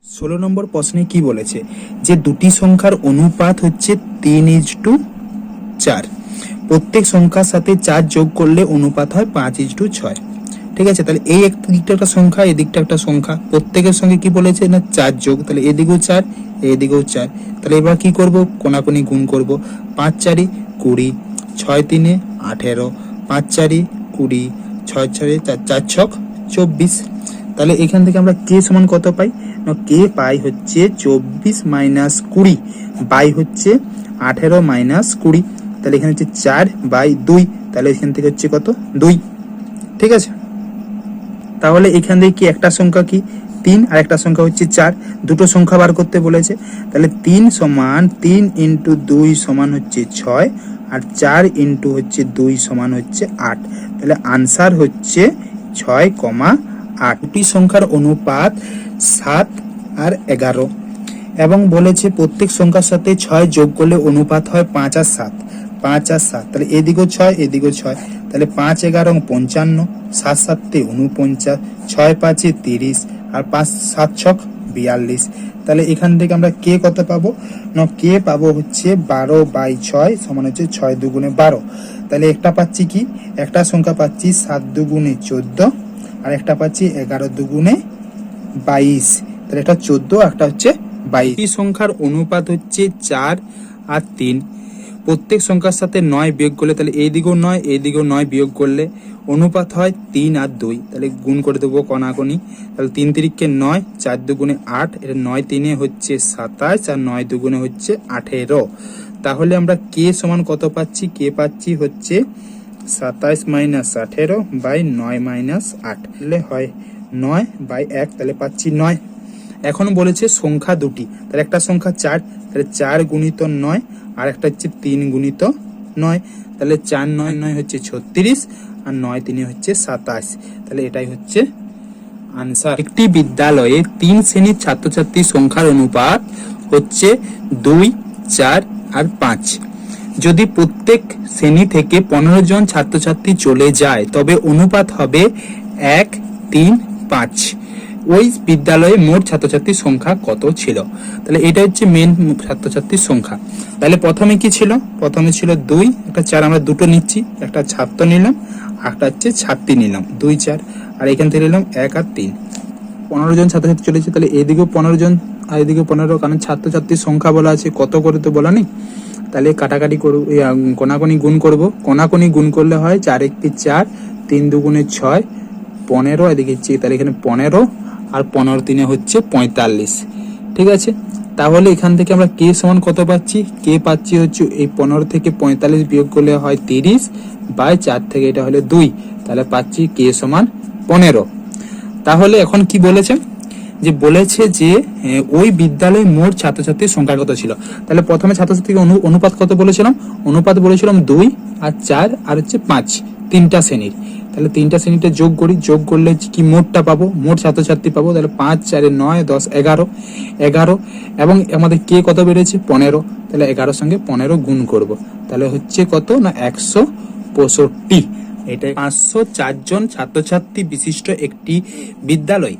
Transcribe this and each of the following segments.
16 নম্বর প্রশ্নে কি বলেছে যে দুটি সংখ্যার অনুপাত হচ্ছে 3:4। প্রত্যেক সংখ্যার সাথে 4 যোগ করলে অনুপাত হয় 5:6। ঠিক আছে, তাহলে এই দিকটা একটা সংখ্যা, এই দিকটা একটা সংখ্যা, প্রত্যেকের সঙ্গে কি বলেছে না 4 যোগ, তাহলে এদিকেও 4 এদিকেও 4। তাহলে এবার কি করব, কোনাকুনি গুণ করব। 5 4 20, 6 3 18, 5 4 20, 6 4 4 4 24। তাহলে এখান থেকে আমরা কে সমান কত পাই না, কে পাই হচ্ছে 24 মাইনাস 20 বাই হচ্ছে 18 মাইনাস 20। তাহলে এখানে হচ্ছে 4/2, তাহলে এখান থেকে হচ্ছে কত 2। ঠিক আছে, তাহলে এখান থেকে কি একটা সংখ্যা কি 3 আর একটা সংখ্যা হচ্ছে 4, দুটো সংখ্যা বার করতে বলেছে। তাহলে 3 সমান 3 ইন্টু 2 সমান হচ্ছে 6 আর 4 ইন্টু হচ্ছে 2 সমান হচ্ছে 8। তাহলে আনসার হচ্ছে 6,8। দুটি সংখ্যার অনুপাত 7 আর 11 এবং বলেছে প্রত্যেক সংখ্যার সাথে 6 যোগ করলে অনুপাত হয় 5 আর 7। 5 আর 7, তাহলে এদিকেও 6 এদিকেও 6, তাহলে 5 11 55, 7 7 49, 6 5 30 আর 5 7 6 42। তাহলে এখান থেকে আমরা কে কত পাবো না, কে পাবো হচ্ছে 12/6 সমান হচ্ছে 6 2 12। তাহলে একটা পাচ্ছি কি, একটা সংখ্যা পাচ্ছি 7 2 14 আর একটা পাচ্ছি 11 2 22। তাহলে এটা 14, একটা হচ্ছে 22। এই সংখ্যার অনুপাত হচ্ছে 4 আর 3। প্রত্যেক সংখ্যার সাথে 9 বিয়োগ করলে, তাহলে এই দিকেও 9 এই দিকেও 9 বিয়োগ করলে অনুপাত হয় 3 আর 2। তাহলে গুণ করে দেবো কনাকনি। তাহলে 3 3 9, 4 2 8, এটা 9 3 হচ্ছে 27 আর 9 2 হচ্ছে 18। তাহলে আমরা কে সমান কত পাচ্ছি, কে পাচ্ছি হচ্ছে 27 মাইনাস 18 বাই 9 মাইনাস 8, তাহলে হয় 9/1, তাহলে পাচ্ছি 9। এখন বলেছে সংখ্যা দুটি, তাহলে একটা সংখ্যা 4, তাহলে 4 গুণিত 9 আর একটা হচ্ছে 3 গুণিত 9। তাহলে 4 9 9 হচ্ছে 36 আর 9 3 হচ্ছে 27। তাহলে এটাই হচ্ছে আনসার। একটি বিদ্যালয়ে 3 শ্রেণীর ছাত্রছাত্রী সংখ্যার অনুপাত হচ্ছে 2 4 আর 5। যদি প্রত্যেক শ্রেণী থেকে 15 জন ছাত্রছাত্রী চলে যায় তবে অনুপাত হবে 1 3 5। ওই বিদ্যালয়ে মোট ছাত্রছাত্রীর সংখ্যা কত ছিল? তাহলে এটা হচ্ছে মেন ছাত্রছাত্রীর সংখ্যা। তাহলে প্রথমে কি ছিল, প্রথমে ছিল 2 একটা 4, আমরা দুটো নিচ্ছি, একটা ছাত্র নিলাম একটা হচ্ছে ছাত্রী নিলাম 2 4, আর এখান থেকে নিলাম 1 আর 3। 15 জন ছাত্রছাত্রী চলেছে, তাহলে এদিকেও 15 জন আর এদিকেও 15, কারণ ছাত্রছাত্রীর সংখ্যা বলা আছে, কত করে তো বলা নেই। তাহলে কাটাকাটি করবো, কোনাকুনি গুণ করব। কোনাকুনি গুণ করলে হয় 4 1 4, 3 2 6 15, এদিকে তাহলে এখানে 15 আর 15 3 হচ্ছে 45। ঠিক আছে, তাহলে এখান থেকে আমরা কে সমান কত পাচ্ছি, কে পাচ্ছি হচ্ছে এই 15 থেকে 45 বিয়োগ করলে হয় 30 বাই 4 থেকে এটা হলে 2, তাহলে পাচ্ছি কে সমান 15। তাহলে এখন কি বলেছে, যে বলেছে যে ওই বিদ্যালয়ে মোট ছাত্রছাত্রীর সংখ্যা কত ছিল। তাহলে প্রথমে ছাত্রছাত্রীকে অনুপাত কত বলেছিলাম, অনুপাত বলেছিলাম 2 আর 4 আর হচ্ছে 5, তিনটা শ্রেণীর। তাহলে তিনটা শ্রেণীটা যোগ করি, যোগ করলে কি মোটটা পাবো, মোট ছাত্রছাত্রী পাবো। তাহলে 5 4 9 10 11 এবং আমাদের কে কত বেড়েছে 15, তাহলে 11 সঙ্গে 15 গুণ করব, তাহলে হচ্ছে কত না 165। এটা 504 জন ছাত্রছাত্রী বিশিষ্ট একটি বিদ্যালয়।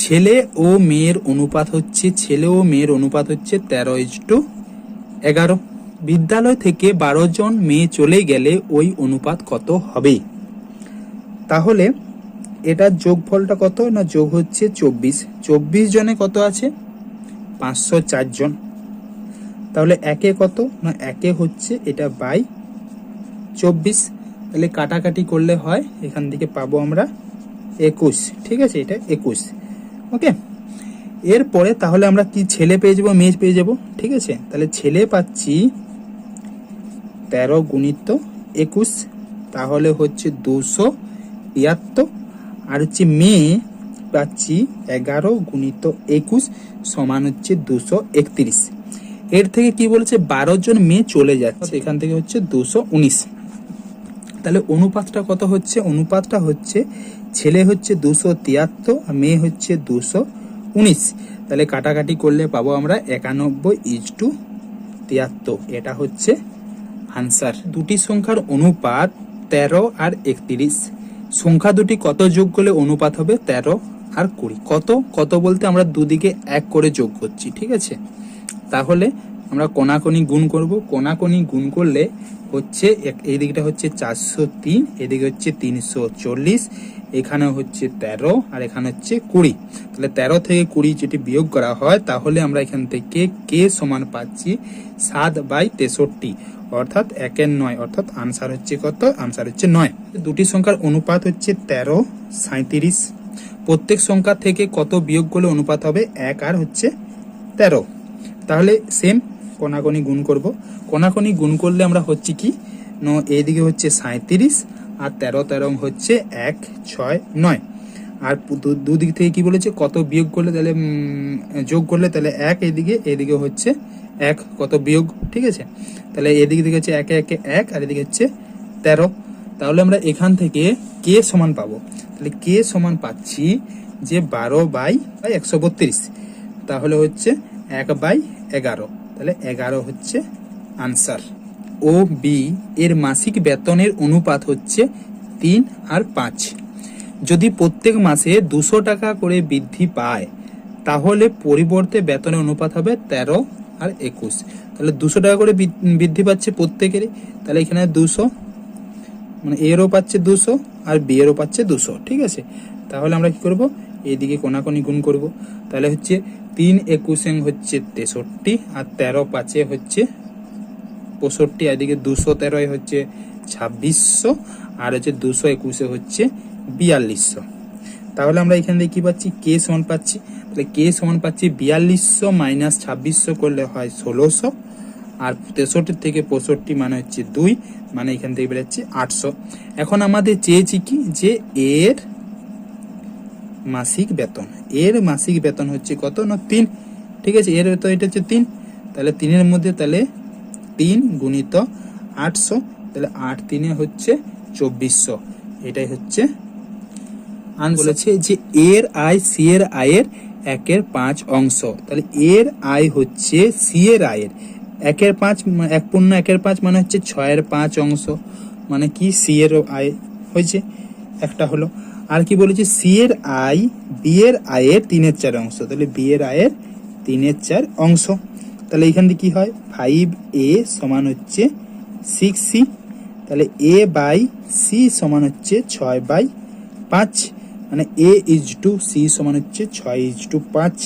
ছেলে ও মেয়ের অনুপাত হচ্ছে 13:11। বিদ্যালয় থেকে 12 জন মেয়ে চলে গেলে ওই অনুপাত কত হবে? তাহলে এটার যোগফলটা কত না, যোগ হচ্ছে 24 জনে কত আছে 504 জন। তাহলে একে কত না, একে হচ্ছে এটা বাই 24। তাহলে কাটাকাটি করলে হয়, এখান থেকে পাবো আমরা 21। ঠিক আছে, এটা 21। ওকে, এরপরে তাহলে আমরা কি ছেলে পেয়ে যাবো মেয়ে পেয়ে যাবো। ঠিক আছে, তাহলে ছেলে পাচ্ছি 13 গুণিত 21, তাহলে হচ্ছে 273, আর হচ্ছে মেয়ে পাচ্ছি 11 গুণিত 21 সমান হচ্ছে 231। এর থেকে কি বলেছে 12 জন মেয়ে চলে যাচ্ছে, এখান থেকে হচ্ছে 219। তাহলে অনুপাতটা কত হচ্ছে, অনুপাতটা হচ্ছে ছেলে হচ্ছে 273 আর মেয়ে হচ্ছে 219। তাহলে কাটাকাটি করলে পাবো আমরা 91:73, এটা হচ্ছে আনসার। দুটি সংখ্যার অনুপাত 13 আর 31। সংখ্যা দুটি কত যোগ করলে অনুপাত হবে 13 আর 20। কত কত বলতে আমরা দুদিকে 1 করে যোগ করছি, ঠিক আছে। তাহলে আমরা কোনাকুনি গুণ করব, কোনাকুনি গুণ করলে হচ্ছে এই দিকটা হচ্ছে 403, এদিকে হচ্ছে 340, এখানে হচ্ছে 13 আর এখানে হচ্ছে 20। তাহলে 13 থেকে 20 যেটি বিয়োগ করা হয় তাহলে আমরা এখান থেকে কে সমান পাচ্ছি 7/63, অর্থাৎ 1/9, অর্থাৎ আনসার হচ্ছে কত? আনসার হচ্ছে 9। দুটি সংখ্যার অনুপাত হচ্ছে 13:37। প্রত্যেক সংখ্যা থেকে কত বিয়োগ করলে অনুপাত হবে 1 আর হচ্ছে 13। তাহলে সেম কোনাকুনি গুণ করব, কোনাকুনি গুণ করলে আমরা হচ্ছে কি এইদিকে হচ্ছে 37 আর 13 হচ্ছে 1 6 9, আর দুদিক থেকে কি বলেছে কত বিয়োগ করলে তাহলে যোগ করলে তাহলে 1, এদিকে হচ্ছে 1 কত বিয়োগ, ঠিক আছে। তাহলে এদিকে দিকে হচ্ছে 1 1 1 আর এদিকে হচ্ছে 13। তাহলে আমরা এখান থেকে কে সমান পাবো, তাহলে কে সমান পাচ্ছি যে 12/132, তাহলে হচ্ছে 1/11, তাহলে 11 হচ্ছে আনসার। ও বি এর মাসিক বেতনের অনুপাত হচ্ছে 3 আর 5। যদি প্রত্যেক মাসে 200 টাকা করে বৃদ্ধি পায় তাহলে পরিবর্তে বেতনের অনুপাত হবে 13 আর 21। তাহলে 200 টাকা করে বৃদ্ধি পাচ্ছে প্রত্যেকেরই, তাহলে এখানে 200 মানে এরও পাচ্ছে 200 আর বি এরও পাচ্ছে 200, ঠিক আছে। তাহলে আমরা কি করব, এইদিকে কোনাকুনি গুণ করব, তাহলে হচ্ছে 3 21 হচ্ছে 63 আর 13 5 হচ্ছে 65, এদিকে 213 হচ্ছে 2600 আর হচ্ছে 221 হচ্ছে 4200। তাহলে আমরা এখান থেকে কি পাচ্ছি, কে সমান পাচ্ছি, তাহলে কে সমান পাচ্ছি 4200 মাইনাস 2600 করলে হয় 1600, আর 63 থেকে 65 মানে হচ্ছে 2, মানে এখান থেকে বেরোচ্ছে 800। এখন আমাদের চেয়েছি কি যে এর মাসিক বেতন, এর মাসিক বেতন হচ্ছে কত না 3, ঠিক আছে। এর তো এটা হচ্ছে 3, তাহলে 3 এর মধ্যে তাহলে 3 গুণিত 800, তাহলে 8 3 হচ্ছে 2400, এটাই হচ্ছে বলেছে যে এর আয় সি এর আয়ের 1/5 অংশ। তাহলে এর আয় হচ্ছে সি এর আয়ের 1/5, 1/5 মানে হচ্ছে 6/5 অংশ, মানে কি সি এর আয় হয়েছে একটা হলো। আর কি বলেছে, সি এর আয় বি এর আয়ের 3/4 অংশ, তাহলে বি এর আয়ের 3/4 অংশ। তাহলে এখান থেকে কি হয় 5a সমান হচ্ছে 6c, তাহলে a বাই সি সমান হচ্ছে 6/5, মানে a/c সমান হচ্ছে 6/5।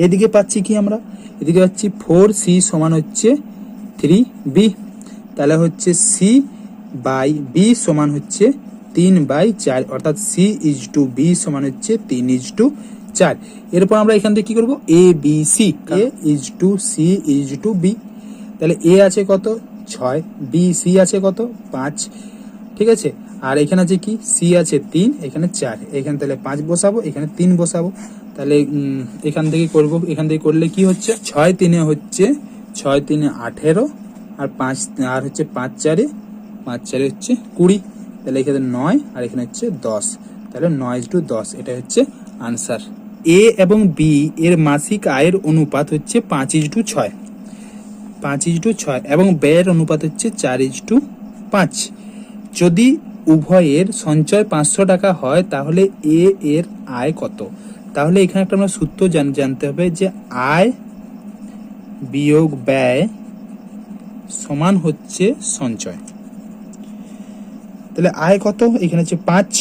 এদিকে পাচ্ছি কি আমরা, এদিকে পাচ্ছি 4c সমান হচ্ছে 3b, তাহলে হচ্ছে c বাই b সমান হচ্ছে 3/4, অর্থাৎ c/b সমান হচ্ছে 3/4। এরপর আমরা এখান থেকে কি করব, a b c, a/c/b, তাহলে a আছে কত 6, b c আছে কত 5, ঠিক আছে। আর এখানে আছে কি c আছে 3, এখানে 4, এখানে তাহলে 5 বসাবো, এখানে 3 বসাবো, তাহলে এখান থেকে করব, এখান থেকে করলে কি হচ্ছে 6 3 হচ্ছে 6 3 18 আর 5 আর হচ্ছে 5 4 হচ্ছে 20, তাহলে এখানে 9 আর এখানে হচ্ছে 10, তাহলে 9:10, এটা হচ্ছে আনসার। এ এবং বি এর মাসিক আয়ের অনুপাত হচ্ছে 5:6, 5:6 এবং ব্যয়ের অনুপাত হচ্ছে 4:5। যদি উভয়ের সঞ্চয় 500 টাকা হয় তাহলে এ এর আয় কত। তাহলে এখানে একটা আমরা সূত্র জানতে হবে যে আয় বিয়োগ ব্যয় সমান হচ্ছে সঞ্চয়। তাহলে আয় কত, এখানে হচ্ছে 5,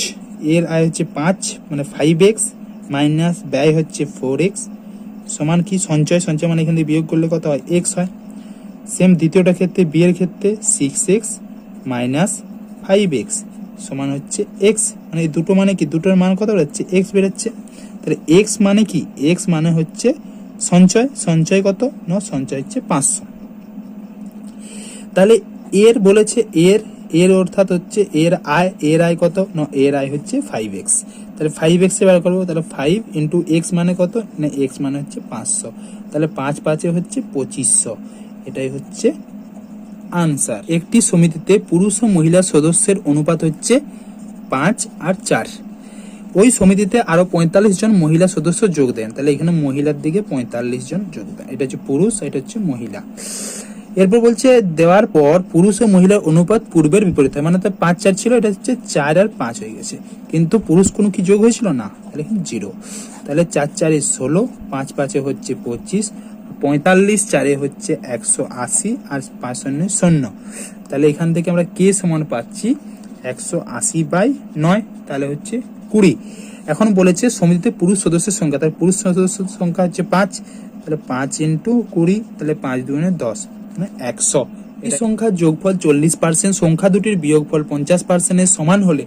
এর আয় হচ্ছে 5 মানে 5x মাইনাস ব্যয় হচ্ছে 4x সমান কি সঞ্চয়, সঞ্চয় মানে এখান থেকে বিয়োগ করলে কত হয় x হয়। সেম দ্বিতীয়টা ক্ষেত্রে বি এর ক্ষেত্রে 6x মাইনাস 5x সমান হচ্ছে x, মানে এই দুটো মানে কি, দুটোর মান কত বেরোচ্ছে x বেরোচ্ছে। তাহলে x মানে কি, x মানে হচ্ছে সঞ্চয়, সঞ্চয় কত না সঞ্চয় হচ্ছে 500। তাহলে এর বলেছে এর অর্থাৎ হচ্ছে এর আয় কত না, এর আয় হচ্ছে 5x, তাহলে 5x এ বার করবো, তাহলে 5 ইন্টু x মানে কত না, x মানে হচ্ছে 500, তাহলে 5 5 হচ্ছে 2500, এটাই হচ্ছে আনসার। একটি সমিতিতে পুরুষ ও মহিলা সদস্যের অনুপাত হচ্ছে 5 আর 4। ওই সমিতিতে আরো 45 জন মহিলা সদস্য যোগ দেন, তাহলে এখানে মহিলার দিকে 45 জন যোগ দেন, এটা হচ্ছে পুরুষ, এটা হচ্ছে মহিলা। এরপর বলছে দেওয়ার পর পুরুষ ও মহিলার অনুপাত পূর্বের বিপরীত হয়, মানে তো 5 4 ছিল, এটা হচ্ছে 4 আর 5 হয়ে গেছে, কিন্তু পুরুষ কোনো কি যোগ হয়েছিল না, তাহলে জিরো। তাহলে 4 4 16, 5 5 হচ্ছে 25, 45 4 হচ্ছে 180 আর 5 0 0। তাহলে এখান থেকে আমরা কে সমান পাচ্ছি 180/9, তাহলে হচ্ছে 20। এখন বলেছে সমিতিতে পুরুষ সদস্যের সংখ্যা, তাহলে পুরুষ সদস্যের সংখ্যা হচ্ছে 5, তাহলে 5 × 20, তাহলে 5 2 10, মানে 100। এই সংখ্যার যোগফল 40%, সংখ্যা দুটির বিয়োগফল 50% এর সমান হলে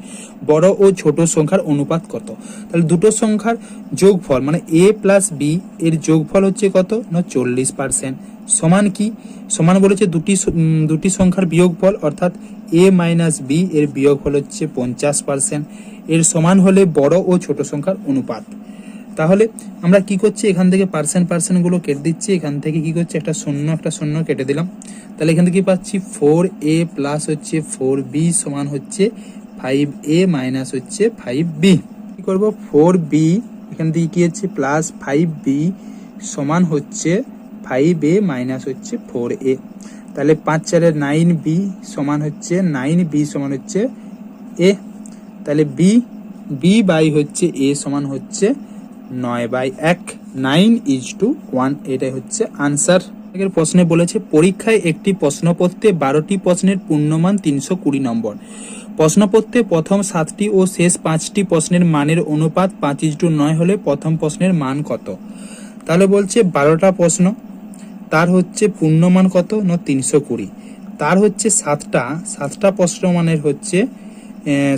বড় ও ছোট সংখ্যার অনুপাত কত? তাহলে দুটো সংখ্যার যোগফল মানে a + b এর যোগফল হচ্ছে কত না 40%, সমান কি সমান বলেছে দুটি সংখ্যার বিয়োগফল, অর্থাৎ a - b এর বিয়োগফল হচ্ছে 50%, এর সমান হলে বড় ও ছোট সংখ্যার অনুপাত। তাহলে আমরা কি করছি, এখান থেকে পার্সেন্ট গুলো কেটে দিচ্ছি, এখান থেকে কি করছি একটা শূন্য কেটে দিলাম। তাহলে এখান থেকে পাচ্ছি 4a প্লাস হচ্ছে 4b সমান হচ্ছে 5a মাইনাস হচ্ছে 5b। কি করব 4b এখান থেকে কি হচ্ছে প্লাস 5b সমান হচ্ছে 5a মাইনাস হচ্ছে 4a। তাহলে 5 4 9b সমান হচ্ছে 9b সমান হচ্ছে a। তাহলে b বাই হচ্ছে a সমান হচ্ছে 9/1, 9:1, এটাই হচ্ছে আনসার। এর প্রশ্নে বলেছে পরীক্ষায় একটি প্রশ্নপত্রে 12টি প্রশ্নের পূর্ণমান 320 নম্বর। প্রশ্নপত্রে প্রথম 7টি ও শেষ 5টি প্রশ্নের মানের অনুপাত 5:9 হলে প্রথম প্রশ্নের মান কত? তাহলে বলছে 12টা প্রশ্ন, তার হচ্ছে পূর্ণমান কত না 320, তার হচ্ছে 7টা প্রশ্ন মানের হচ্ছে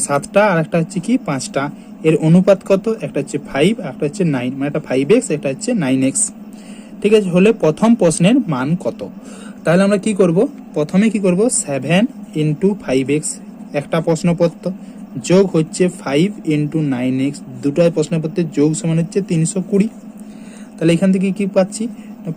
7টা আর একটা হচ্ছে কি 5টা, এর অনুপাত কত, একটা হচ্ছে 5 একটা হচ্ছে 9, মানে একটা 5x একটা হচ্ছে 9x। ঠিক আছে, হলে প্রথম প্রশ্নের মান কত? তাহলে আমরা কি করব, প্রথমে কি করব 7 × 5x একটা প্রশ্নপত্র, যোগ হচ্ছে 5 × 9x দুটাই প্রশ্নপত্রের যোগ সমান হচ্ছে 320। তাহলে এখান থেকে কি পাচ্ছি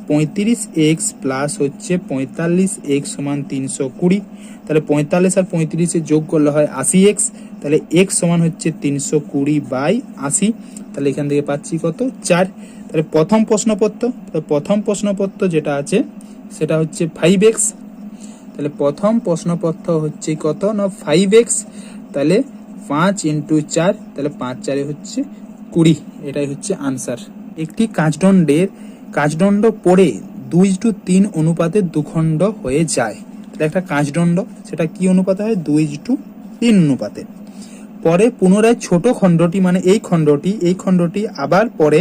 35x প্লাস হচ্ছে 45x সমান 320। তাহলে 45 আর 35 এর যোগ করলে হয় 80x, তাহলে x সমান হচ্ছে 320/80। তাহলে এখান থেকে পাচ্ছি কত 4। তাহলে প্রথম প্রশ্নপত্র যেটা আছে সেটা হচ্ছে 5x, তাহলে প্রথম প্রশ্নপত্র হচ্ছে কত না 5x, তাহলে 5 × 4, তাহলে 5 4 হচ্ছে 20, এটাই হচ্ছে আনসার। একটি কাচদণ্ড পড়ে 2:3 অনুপাতে দুখণ্ড হয়ে যায়। তাহলে একটা কাচদণ্ড সেটা কি অনুপাতে হয় 2:3 অনুপাতে, পরে পুনরায় ছোট খণ্ডটি মানে এই খণ্ডটি আবার পরে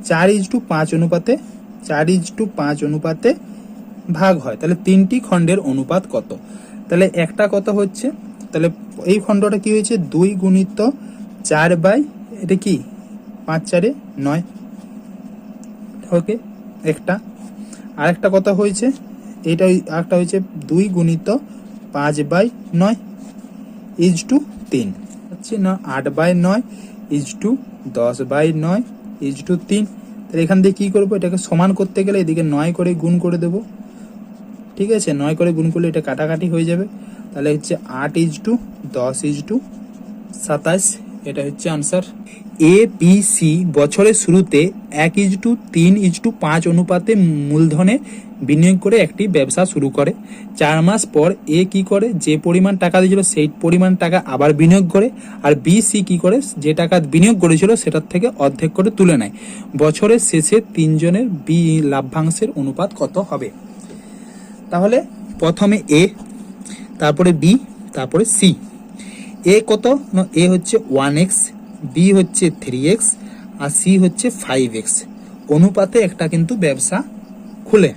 4:5 অনুপাতে ভাগ হয়। তাহলে 3টি খণ্ডের অনুপাত কত? তাহলে একটা কত হচ্ছে, তাহলে এই খণ্ডটা কি হয়েছে 2 × 4 এটা কি 5 4 9, ওকে একটা। আরেকটা কথা হয়েছে এইটা, আরেকটা হয়েছে 2 × 5/9 3 হচ্ছে না 8/9 10/9 3। তাহলে এখান থেকে কি করবো, এটাকে সমান করতে গেলে এদিকে 9 করে গুণ করে দেব। ঠিক আছে, 9 করে গুণ করলে এটা কাটাকাটি হয়ে যাবে। তাহলে হচ্ছে 8:10:27, এটা হচ্ছে আনসার। ABC বছরের শুরুতে 1:3:5 অনুপাতে মূলধনে বিনিয়োগ করে একটি ব্যবসা শুরু করে। 4 মাস পর এ কি করে, যে পরিমাণ টাকা দিয়েছিল সেই পরিমাণ টাকা আবার বিনিয়োগ করে, আর বিসি কি করে, যে টাকা বিনিয়োগ করেছিল সেটার থেকে অর্ধেক করে তুলে নেয়। বছরের শেষে তিনজনের লাভ্যাংশের অনুপাত কত হবে? তাহলে প্রথমে এ, তারপরে বি, তারপরে সি। এ কত না এ হচ্ছে 1x, বি হচ্ছে 3x আর সি হচ্ছে 5x অনুপাতে একটা কিন্তু ব্যবসা খুলে।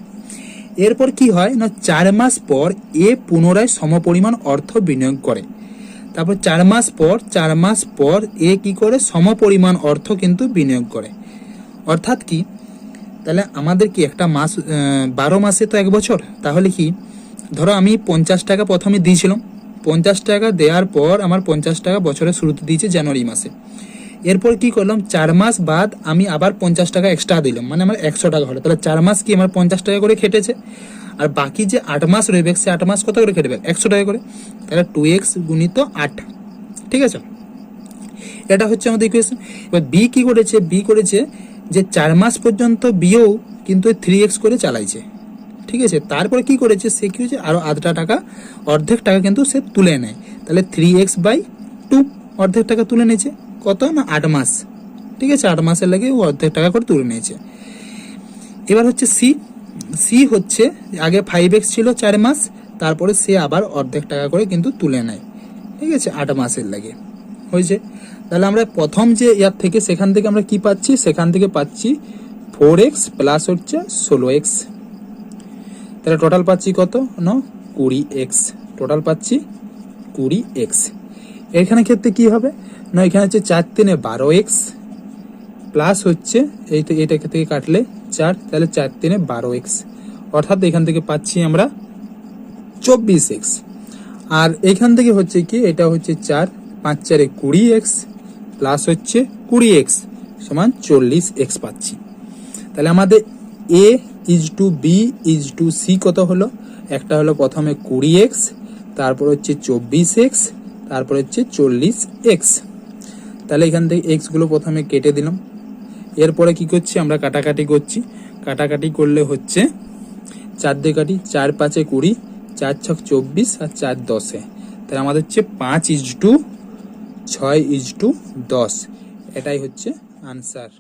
এরপর কি হয় না 4 মাস পর এ পুনরায় সমপরিমাণ অর্থ বিনিয়োগ করে। তারপর 4 মাস পর এ কি করে সমপরিমাণ অর্থ কিন্তু বিনিয়োগ করে। অর্থাৎ কি, তাহলে আমাদের কি একটা মাস 12 মাসে তো 1 বছর, তাহলে কি ধরো আমি 50 টাকা প্রথমে দিয়েছিলাম, 50 টাকা দেওয়ার পর আমার 50 টাকা বছরের শুরুতে দিয়েছে জানুয়ারি মাসে। এরপর কি করলাম 4 মাস বাদ আমি আবার 50 টাকা এক্সট্রা দিলাম, মানে আমার 100 টাকা হলো। তাহলে 4 মাস কি আমার 50 টাকা করে খেটেছে, আর বাকি যে 8 মাস রইবে সে 8 মাস কত করে খেটবে 100 টাকা করে। তাহলে 2x × 8, ঠিক আছে, এটা হচ্ছে আমাদের ইকুয়েশন। এবার বি কি করেছে, বি করেছে যে 4 মাস পর্যন্ত বিও কিন্তু 3x করে চালাইছে। ঠিক আছে। তারপরে কি করেছে সে কি হয়েছে আরো আধটা টাকা, অর্ধেক টাকা কিন্তু সে তুলে নেয়। তাহলে 3x/2 অর্ধেক টাকা তুলে নিয়েছে, কত না 8 মাস। ঠিক আছে, 8 মাসের লাগে ও অর্ধেক টাকা করে তুলে নিয়েছে। এবার হচ্ছে সি। সি হচ্ছে আগে 5x ছিল 4 মাস, তারপরে সে আবার অর্ধেক টাকা করে কিন্তু তুলে নেয়। ঠিক আছে, 8 মাসের লাগে হয়েছে। তাহলে আমরা প্রথম যে ইয়ার থেকে সেখান থেকে আমরা কি পাচ্ছি, সেখান থেকে পাচ্ছি 4x প্লাস হচ্ছে 16x। তাহলে টোটাল পাচ্ছি কত না 20x, টোটাল পাচ্ছি 20x। এখানে ক্ষেত্রে কি হবে না এখানে হচ্ছে 4 3 12x প্লাস হচ্ছে এইটা থেকে কাটলে 4, তাহলে 4 3 12x, অর্থাৎ এখান থেকে পাচ্ছি আমরা 24x। আর এখান থেকে হচ্ছে কি এটা হচ্ছে 4 5 4 20x প্লাস হচ্ছে 20x সমান 40x পাচ্ছি। তাহলে আমাদের a is to B is to C কত হলো, একটা হলো প্রথমে 20x, তারপর হচ্ছে 24x, তারপর হচ্ছে 40x। তাহলে এখান থেকে x গুলো প্রথমে কেটে দিলাম। এরপরে কি করছি আমরা কাটাকাটি করছি, কাটাকাটি করলে হচ্ছে 4 দিয়ে কাটি, 4 5 20, 4 6 24 আর 4 10। তাহলে আমাদের হচ্ছে 5:6:10, এটাই হচ্ছে আনসার।